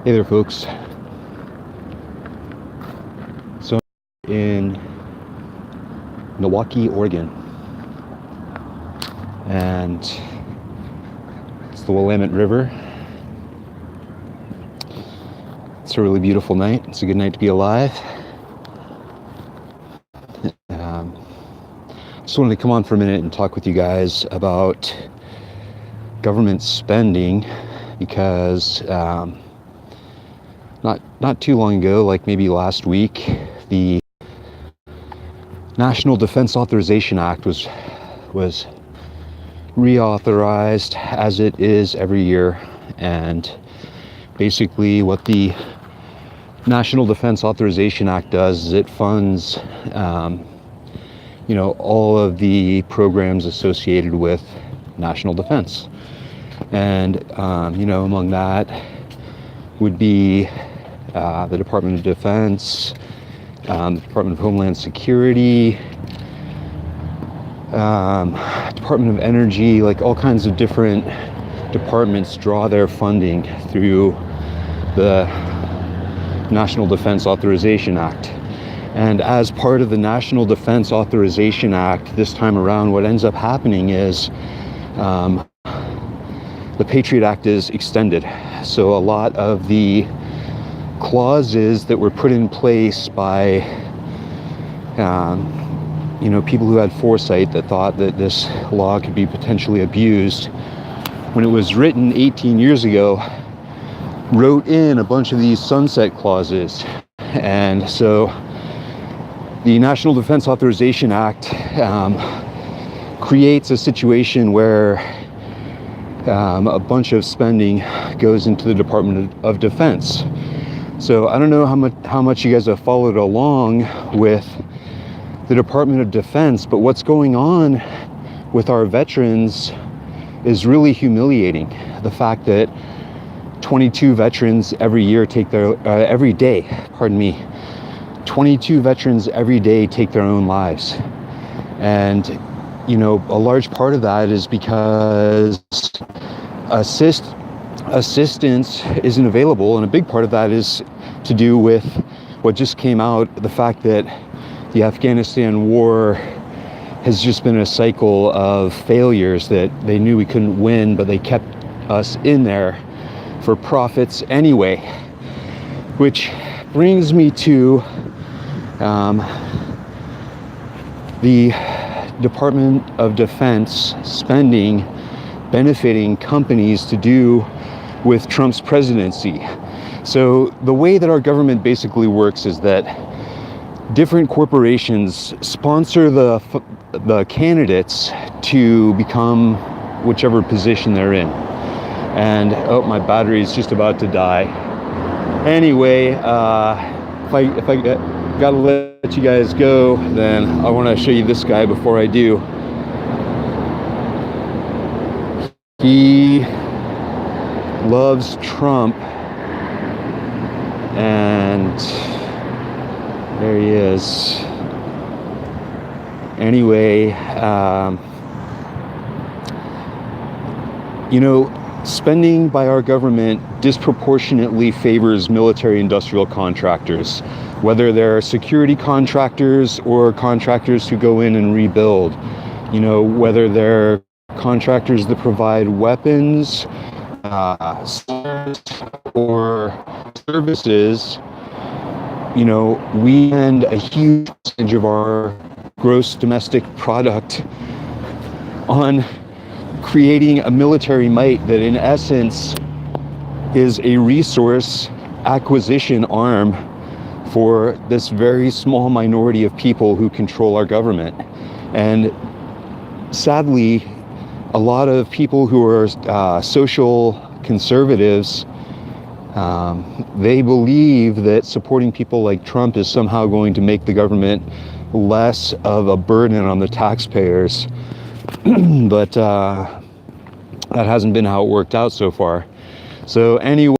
Hey there, folks. So I'm in Milwaukee, Oregon, and it's the Willamette River. It's a really beautiful night. It's a good night to be alive. Just wanted to come on for a minute and talk with you guys about government spending, because not too long ago, like maybe last week, the National Defense Authorization Act was reauthorized, as it is every year. And basically what the National Defense Authorization Act does is it funds all of the programs associated with national defense. And among that would be the Department of Defense, the Department of Homeland Security, Department of Energy, like all kinds of different departments draw their funding through the National Defense Authorization Act. And as part of the National Defense Authorization Act, this time around, what ends up happening is the Patriot Act is extended. So a lot of the clauses that were put in place by people who had foresight, that thought that this law could be potentially abused, when it was written 18 years ago, wrote in a bunch of these sunset clauses. And so the National Defense Authorization Act creates a situation where a bunch of spending goes into the Department of Defense. So I don't know how much you guys have followed along with the Department of Defense, but what's going on with our veterans is really humiliating. The fact that 22 veterans every day, 22 veterans every day take their own lives. And, a large part of that is because assistance isn't available. And a big part of that is to do with what just came out, the fact that the Afghanistan war has just been a cycle of failures, that they knew we couldn't win, but they kept us in there for profits anyway. Which brings me to the Department of Defense spending benefiting companies to do with Trump's presidency. So the way that our government basically works is that different corporations sponsor the candidates to become whichever position they're in. And my battery is just about to die. Anyway, if I gotta let you guys go, then I want to show you this guy before I do. He loves Trump, and there he is. Anyway, spending by our government disproportionately favors military-industrial contractors, whether they're security contractors or contractors who go in and rebuild, whether they're contractors that provide weapons, or services. We spend a huge percentage of our gross domestic product on creating a military might that in essence is a resource acquisition arm for this very small minority of people who control our government. And sadly, a lot of people who are social conservatives, they believe that supporting people like Trump is somehow going to make the government less of a burden on the taxpayers. But that hasn't been how it worked out so far. So anyway,